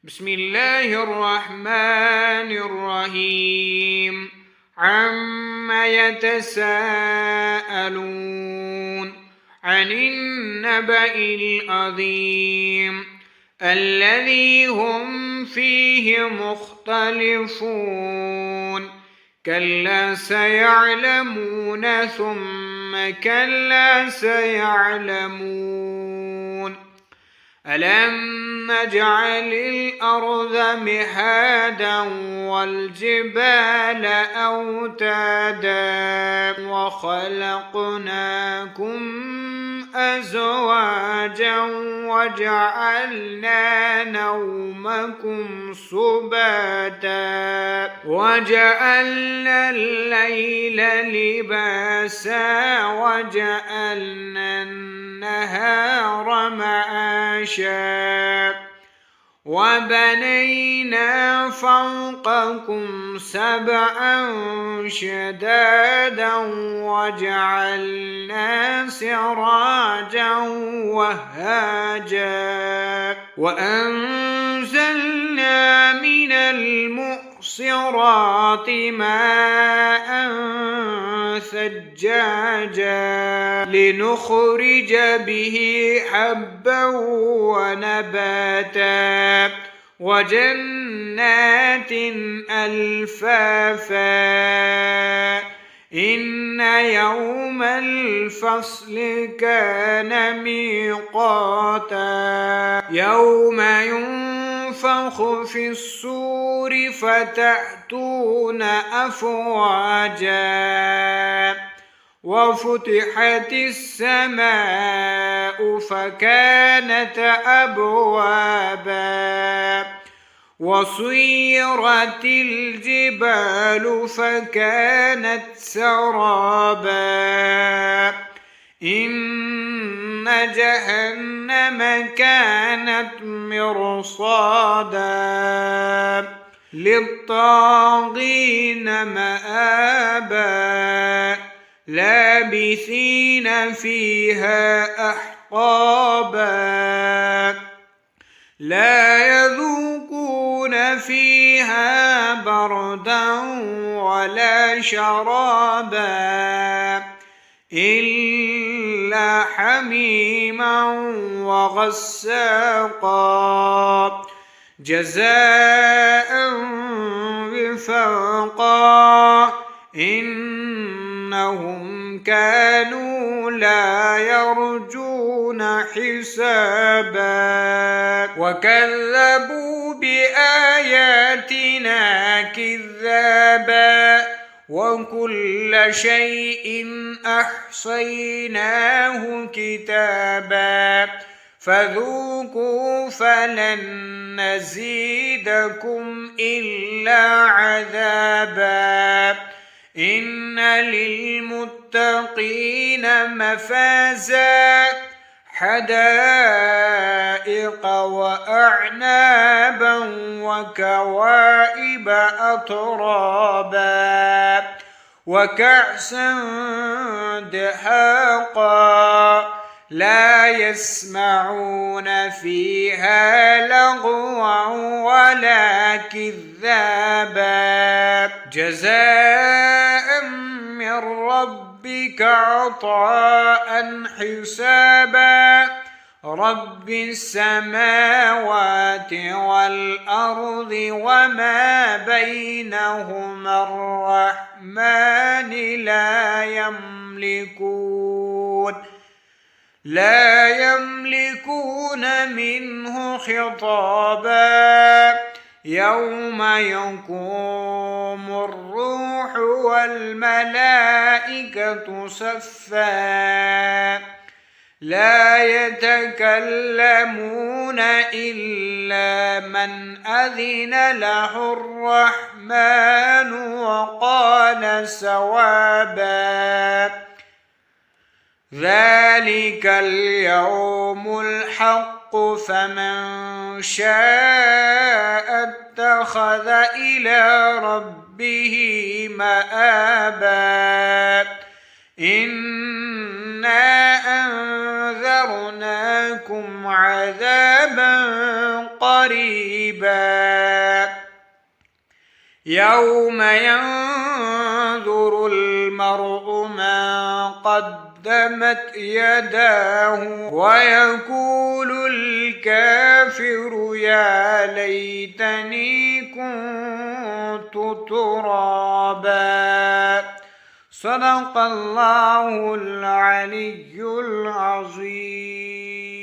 بسم الله الرحمن الرحيم عم يتساءلون عن النبأ العظيم الذي هم فيه مختلفون كلا سيعلمون ثم كلا سيعلمون ألم نجعل الأرض مهادا والجبال أوتادا وخلقناكم أزواجا وجعلنا نومكم سباتا وجعلنا الليل لباسا وجعلنا النهار معاشا وبنينا فوقكم سبعا شدادا وجعلنا سراجا وهاجا وأنزلنا من المعصرات ماء ثجاجا لنخرج به حبا ونباتا وجنات ألفافا إن يوم الفصل كان ميقاتا يوم ينفخ في الصور فتأتون أفواجا وفتحت السماء فكانت أبوابا وسيرت الجبال فكانت سرابا إن جهنم كانت مرصادا للطاغين مآبا لابثين فيها أحقابا لا يذوقون فيها بردا ولا شرابا إلا حميما وغساقا جزاء وفاقا إنهم كانوا لا يرجون حسابا وكذبوا بآياتنا كذابا وكل شيء أحصيناه كتابا فذوقوا فلن نزيدكم إلا عذابا إن للمتقين مفازا حدائق وأعنابا وكواعب أترابا وكأسا دهاقا لا يسمعون فيها لغوا ولا كذابا جزاء من ربك عطاء حسابا رب السماوات والأرض وما بينهما الرحمن لا يملكون منه خطابا يوم يقوم الروح والملائكة صفا لا يتكلمون إلا من أذن له الرحمن وقال صوابا ذلك اليوم الحق فمن شاء اتخذ إلى ربه مآبا إنا أنذرناكم أنذرناكم عذابا قريبا يوم ينظر المرء ما قدمت يداه ويقول الكافر يا ليتني كنت ترابا. صدق الله العلي العظيم.